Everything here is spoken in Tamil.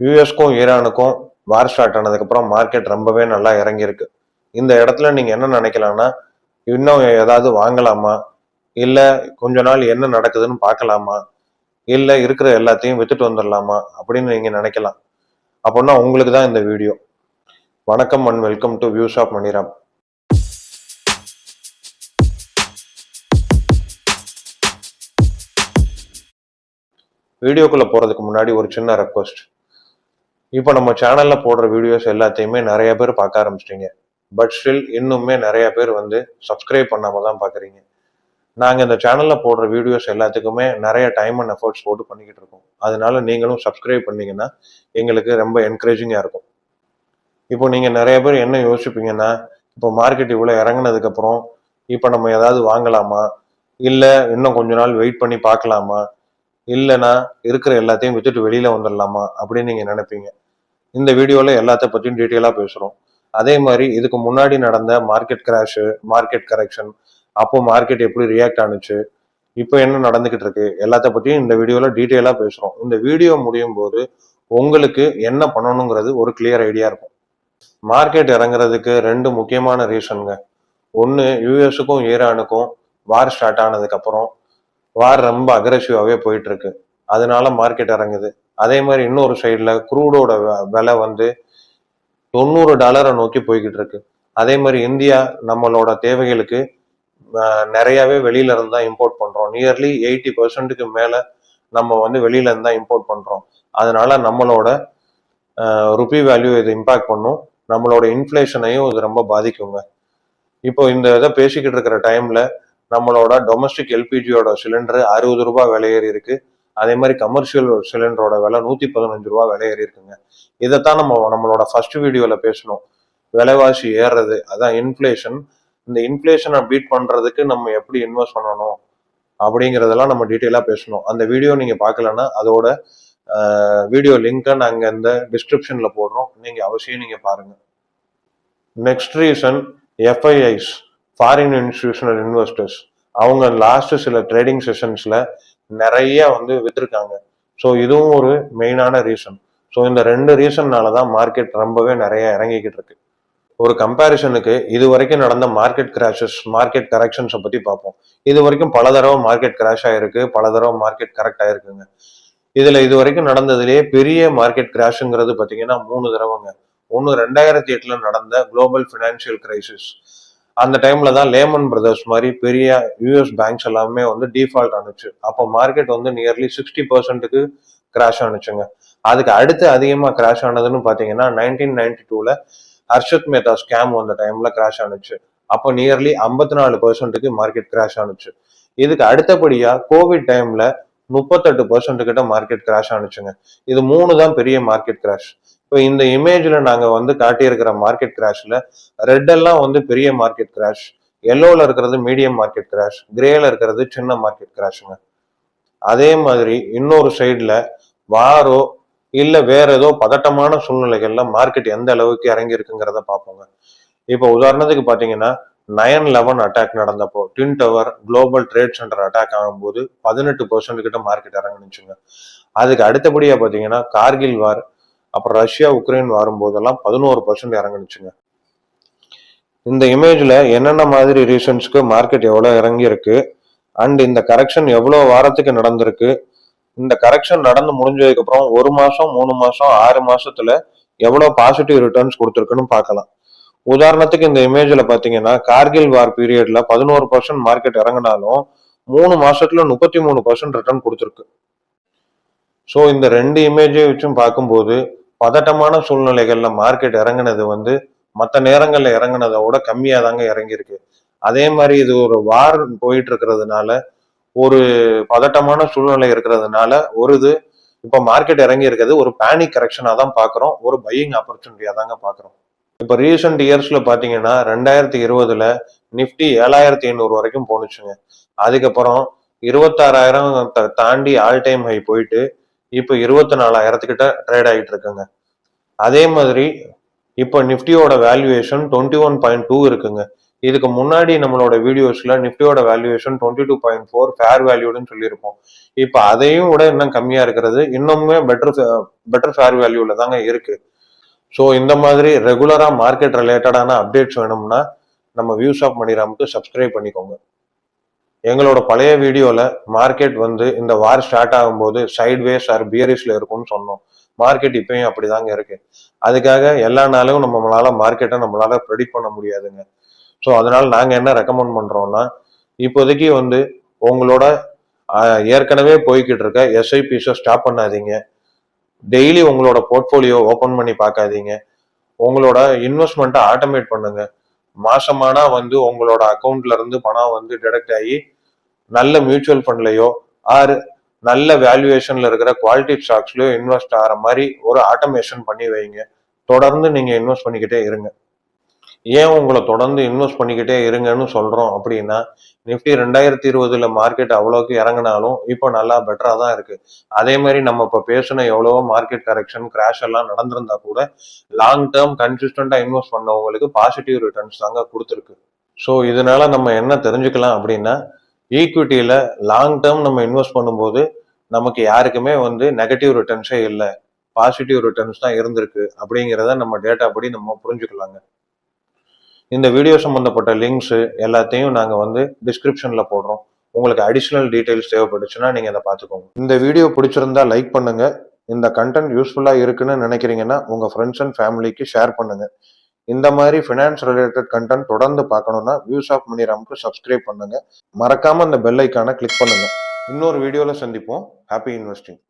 யூஎஸ்க்கும் ஈரானுக்கும் வார் ஸ்டார்ட் ஆனதுக்கப்புறம் மார்க்கெட் ரொம்பவே நல்லா இறங்கியிருக்கு. இந்த இடத்துல நீங்கள் என்ன நினைக்கலாம்னா, இன்னும் ஏதாவது வாங்கலாமா, இல்லை கொஞ்ச நாள் என்ன நடக்குதுன்னு பார்க்கலாமா, இல்லை இருக்கிற எல்லாத்தையும் வித்துட்டு வந்துடலாமா அப்படின்னு நீங்கள் நினைக்கலாம். அப்படின்னா உங்களுக்கு தான் இந்த வீடியோ. வணக்கம் and welcome to views of Maniram. வீடியோக்குள்ளே போகிறதுக்கு முன்னாடி ஒரு சின்ன ரெக்வஸ்ட். இப்போ நம்ம சேனலில் போடுற வீடியோஸ் எல்லாத்தையுமே நிறைய பேர் பார்க்க ஆரம்பிச்சிட்டிங்க. பட் ஸ்டில் இன்னுமே நிறைய பேர் சப்ஸ்கிரைப் பண்ணாமல் தான் பார்க்குறீங்க. நாங்கள் இந்த சேனலில் போடுற வீடியோஸ் எல்லாத்துக்குமே நிறைய டைம் அண்ட் எஃபர்ட்ஸ் போட்டு பண்ணிக்கிட்டு இருக்கோம். அதனால நீங்களும் சப்ஸ்கிரைப் பண்ணீங்கன்னா எங்களுக்கு ரொம்ப என்கரேஜிங்காக இருக்கும். இப்போ நீங்கள் நிறைய பேர் என்ன யோசிப்பீங்கன்னா, இப்போ மார்க்கெட் இவ்வளோ இறங்கினதுக்கப்புறம் இப்போ நம்ம ஏதாவது வாங்கலாமா, இல்லை இன்னும் கொஞ்ச நாள் வெயிட் பண்ணி பார்க்கலாமா, இல்லைன்னா இருக்கிற எல்லாத்தையும் வித்துட்டு வெளியில் வந்துடலாமா அப்படின்னு நீங்கள் நினைப்பீங்க. இந்த வீடியோவில் எல்லாத்த பற்றியும் டீட்டெயிலாக பேசுகிறோம். அதே மாதிரி இதுக்கு முன்னாடி நடந்த மார்க்கெட் கிராஷு, மார்க்கெட் கரெக்ஷன், அப்போ மார்க்கெட் எப்படி ரியாக்ட் ஆனிச்சு, இப்போ என்ன நடந்துக்கிட்டு இருக்கு, எல்லாத்த பற்றியும் இந்த வீடியோவில் டீட்டெயிலாக பேசுகிறோம். இந்த வீடியோ முடியும் போது உங்களுக்கு என்ன பண்ணணுங்கிறது ஒரு கிளியர் ஐடியா இருக்கும். மார்க்கெட் இறங்குறதுக்கு ரெண்டு முக்கியமான ரீசனுங்க. ஒன்று, யூஎஸுக்கும் ஈரானுக்கும் வார் ஸ்டார்ட் ஆனதுக்கப்புறம் வார் ரொம்ப அக்ரெசிவாகவே போயிட்டு இருக்கு, அதனால மார்க்கெட் இறங்குது. அதே மாதிரி இன்னொரு சைடில் குரூடோட விலை $90 நோக்கி போய்கிட்டு இருக்கு. அதே மாதிரி இந்தியா நம்மளோட தேவைகளுக்கு நிறையவே வெளியில இருந்து தான் இம்போர்ட் பண்றோம். நியர்லி 80% மேல நம்ம வெளியில இருந்து தான் இம்போர்ட் பண்றோம். அதனால நம்மளோட ருபி வேல்யூ இது இம்பாக்ட் பண்ணும், நம்மளோட இன்ஃப்ளேஷனையும் இது ரொம்ப பாதிக்குங்க. இப்போ இந்த இதை பேசிக்கிட்டு இருக்கிற டைம்ல நம்மளோட டொமஸ்டிக் எல்பிஜியோட சிலிண்டர் $60 விலையேறி இருக்கு. அதே மாதிரி கமர்ஷியல் சிலிண்டரோட விலை $115 விலையேறி இருக்குங்க. இதைத்தான் நம்மளோட ஃபர்ஸ்ட் வீடியோல பேசணும். விலைவாசி ஏறுறது, அதான் இன்ஃப்ளேஷன். இந்த இன்ஃப்ளேஷனை பீட் பண்றதுக்கு நம்ம எப்படி இன்வெஸ்ட் பண்ணணும் அப்படிங்கிறதெல்லாம் நம்ம டீட்டெயிலாக பேசணும். அந்த வீடியோ நீங்க பார்க்கலன்னா அதோட வீடியோ லிங்கை நாங்கள் இந்த டிஸ்கிரிப்ஷன்ல போடுறோம், நீங்க அவசியம் நீங்க பாருங்க. Next reason, FIIs, foreign institutional investors. அவங்க லாஸ்ட் சில ட்ரேடிங் செஷன்ஸ்ல நிறைய வித்திருக்காங்க. ஸோ இதுவும் ஒரு மெயினான ரீசன். ஸோ இந்த ரெண்டு ரீசன்னால தான் மார்க்கெட் ரொம்பவே நிறைய இறங்கிக்கிட்டு இருக்கு. ஒரு கம்பேரிசனுக்கு இது வரைக்கும் நடந்த மார்க்கெட் கிராஷஸ், மார்க்கெட் கரெக்ஷன்ஸை பத்தி பார்ப்போம். இது வரைக்கும் பல தடவை மார்க்கெட் கிராஷ் ஆயிருக்கு, பல தடவை மார்க்கெட் கரெக்ட் ஆயிருக்குங்க. இதுல இது வரைக்கும் நடந்ததுலேயே பெரிய மார்க்கெட் கிராஷுங்கிறது பார்த்தீங்கன்னா 3 தடவைங்க. ஒன்று 2008 நடந்த குளோபல் ஃபினான்ஷியல் கிரைசிஸ். அந்த டைம்ல தான் லேமன் பிரதர்ஸ் மாதிரி பெரிய யூஎஸ் பேங்க்ஸ் எல்லாமே டிஃபால்ட் ஆனிச்சு. அப்போ மார்க்கெட் நியர்லி 60%க்கு கிராஷ் ஆனிச்சுங்க. அதுக்கு அடுத்து அதிகமா கிராஷ் ஆனதுன்னு பாத்தீங்கன்னா 1992 ஹர்ஷத் மேத்தா ஸ்கேம் வந்த டைம்ல கிராஷ் ஆனிச்சு. அப்போ நியர்லி 54%க்கு மார்க்கெட் கிராஷ் ஆனிச்சு. இதுக்கு அடுத்தபடியா கோவிட் டைம்ல 38% கிட்ட மார்க்கெட் கிராஷ் ஆனிச்சுங்க. இது 3 தான் பெரிய மார்க்கெட் கிராஷ். இப்போ இந்த இமேஜ்ல நாங்க காட்டியிருக்கிற மார்க்கெட் கிராஷ்ல ரெட் எல்லாம் பெரிய மார்க்கெட் கிராஷ், எல்லோல இருக்கிறது மீடியம் மார்க்கெட் கிராஷ், கிரேல இருக்கிறது சின்ன மார்க்கெட் கிராஷுங்க. அதே மாதிரி இன்னொரு சைட்ல வாரோ இல்ல வேற ஏதோ பதட்டமான சூழ்நிலைகள்ல மார்க்கெட் எந்த அளவுக்கு இறங்கி இருக்குங்கிறத பார்ப்போங்க. இப்போ உதாரணத்துக்கு பாத்தீங்கன்னா 9/11 அட்டாக் நடந்தப்போ, twin tower global trade centre attack ஆகும்போது 18% கிட்ட மார்க்கெட் இறங்குனுச்சுங்க. அதுக்கு அடுத்தபடியா பாத்தீங்கன்னா கார்கில் வார், அப்புறம் ரஷ்யா உக்ரைன் வரும்போதெல்லாம் 11% இறங்குனுச்சுங்க. இந்த இமேஜ்ல என்னென்ன மாதிரி ரீசன்ஸ்க்கு மார்க்கெட் எவ்வளவு இறங்கி இருக்கு அண்ட் இந்த கரெக்ஷன் எவ்வளவு வாரத்துக்கு நடந்திருக்கு, இந்த கரெக்ஷன் நடந்து முடிஞ்சதுக்கு அப்புறம் 1 மாசம், 3 மாசம், 6 மாசத்துல எவ்வளவு பாசிட்டிவ் ரிட்டர்ன்ஸ் கொடுத்துருக்குன்னு பார்க்கலாம். உதாரணத்துக்கு இந்த இமேஜ்ல பாத்தீங்கன்னா கார்கில் வார் பீரியட்ல 11% மார்க்கெட் இறங்கினாலும் 3 மாசத்துல 33% ரிட்டர்ன் கொடுத்துருக்கு. ஸோ இந்த ரெண்டு இமேஜை வச்சும் பார்க்கும்போது பதட்டமான சூழ்நிலைகள்ல மார்க்கெட் இறங்குனது மற்ற நேரங்கள்ல இறங்குனதை விட கம்மியா தாங்க இறங்கியிருக்கு. அதே மாதிரி இது ஒரு வார் போயிட்டு இருக்கிறதுனால, ஒரு பதட்டமான சூழ்நிலை இருக்கிறதுனால இப்ப மார்க்கெட் இறங்கி இருக்கிறது ஒரு பேனிக் கரெக்ஷனா தான் பாக்குறோம், ஒரு பையிங் ஆப்பர்ச்சுனிட்டியா தாங்க பாக்குறோம். இப்ப ரீசெண்ட் இயர்ஸ்ல பாத்தீங்கன்னா 2020 நிப்டி 7500 வரைக்கும் போனுச்சுங்க. அதுக்கப்புறம் 26,000 தாண்டி ஆல் டைம் ஹை போயிட்டு இப்ப 24,000 கிட்ட ட்ரேட் ஆகிட்டு இருக்குங்க. அதே மாதிரி இப்ப நிப்டியோட வேல்யூவேஷன் 21.2 இருக்குங்க. இதுக்கு முன்னாடி நம்மளோட வீடியோஸ்ல நிஃப்டியோட வேல்யூவேஷன் 22.4 ஃபேர் வேல்யூடுன்னு சொல்லியிருப்போம். இப்போ அதையும் விட இன்னும் கம்மியா இருக்கிறது, இன்னுமே பெட்டர் ஃபேர் வேல்யூல தாங்க இருக்கு. ஸோ இந்த மாதிரி ரெகுலரா மார்க்கெட் ரிலேட்டடான அப்டேட்ஸ் வேணும்னா நம்ம வியூஸ் ஆஃப் மணிராமுக்கு சப்ஸ்கிரைப் பண்ணிக்கோங்க. எங்களோட பழைய வீடியோல மார்க்கெட் வந்து இந்த வார் ஸ்டார்ட் ஆகும்போது சைட்வேஸ் ஆர் பியரிஷ்ல இருக்கும்னு சொன்னோம். மார்க்கெட் இப்பயும் அப்படிதாங்க இருக்கு. அதுக்காக எல்லா நாளும் நம்மளால ப்ரெடிக்ட் பண்ண முடியாதுங்க. ஸோ அதனால நாங்க என்ன ரெக்கமெண்ட் பண்றோம்னா, இப்போதைக்கு வந்து உங்களோட ஏற்கனவே போய்கிட்டு இருக்க எஸ்ஐபிஸை ஸ்டாப் பண்ணாதீங்க. டெய்லி உங்களோட போர்ட்போலியோ ஓபன் பண்ணி பார்க்காதீங்க. உங்களோட இன்வெஸ்ட்மெண்ட்டை ஆட்டோமேட் பண்ணுங்க. மாசமானா வந்து உங்களோட அக்கௌண்ட்ல இருந்து பணம் வந்து டிடெக்ட் ஆகி நல்ல மியூச்சுவல் ஃபண்ட்லயோ ஆர் நல்ல வேல்யூவேஷன்ல இருக்கிற குவாலிட்டி ஸ்டாக்ஸ்லயோ இன்வெஸ்ட் ஆகிற மாதிரி ஒரு ஆட்டோமேஷன் பண்ணி வைங்க. தொடர்ந்து நீங்க இன்வெஸ்ட் பண்ணிக்கிட்டே இருங்க. ஏன் உங்களை தொடர்ந்து இன்வெஸ்ட் பண்ணிக்கிட்டே இருங்கன்னு சொல்றோம் அப்படின்னா, நிஃப்டி 2020 மார்க்கெட் அவ்வளவுக்கு இறங்கினாலும் இப்போ நல்லா பெட்டரா தான் இருக்கு. அதே மாதிரி நம்ம இப்ப பேசின எவ்வளவோ மார்க்கெட் கரெக்ஷன் கிராஷ் எல்லாம் நடந்திருந்தா கூட லாங் டேர்ம் கன்சிஸ்டன்டா இன்வெஸ்ட் பண்ணவங்களுக்கு பாசிட்டிவ் ரிட்டர்ன்ஸ் தாங்க கொடுத்துருக்கு. ஸோ இதனால நம்ம என்ன தெரிஞ்சுக்கலாம் அப்படின்னா, ஈக்விட்டியில லாங் டேர்ம் நம்ம இன்வெஸ்ட் பண்ணும்போது நமக்கு யாருக்குமே வந்து நெகட்டிவ் ரிட்டர்ன்ஸே இல்லை, பாசிட்டிவ் ரிட்டர்ன்ஸ் தான் இருந்திருக்கு அப்படிங்கிறத நம்ம டேட்டா படி நம்ம புரிஞ்சுக்கலாங்க. இந்த வீடியோ சம்பந்தப்பட்ட லிங்க்ஸ் எல்லாத்தையும் நாங்கள் வந்து டிஸ்கிரிப்ஷன்ல போடுறோம். உங்களுக்கு அடிஷ்னல் டீடைல்ஸ் தேவைப்பட்டுச்சுன்னா நீங்க அதை பார்த்துக்கோங்க. இந்த வீடியோ பிடிச்சிருந்தா லைக் பண்ணுங்க. இந்த கண்டென்ட் யூஸ்ஃபுல்லா இருக்குன்னு நினைக்கிறீங்கன்னா உங்க ஃப்ரெண்ட்ஸ் அண்ட் ஃபேமிலிக்கு ஷேர் பண்ணுங்க. இந்த மாதிரி ஃபினான்ஸ் ரிலேட்டட் கண்டென்ட் தொடர்ந்து பார்க்கணும்னா வியூஸ் ஆஃப் மணிராமுக்கு சப்ஸ்கிரைப் பண்ணுங்க. மறக்காம அந்த பெல் ஐக்கானை கிளிக் பண்ணுங்க. இன்னொரு வீடியோல சந்திப்போம். Happy investing.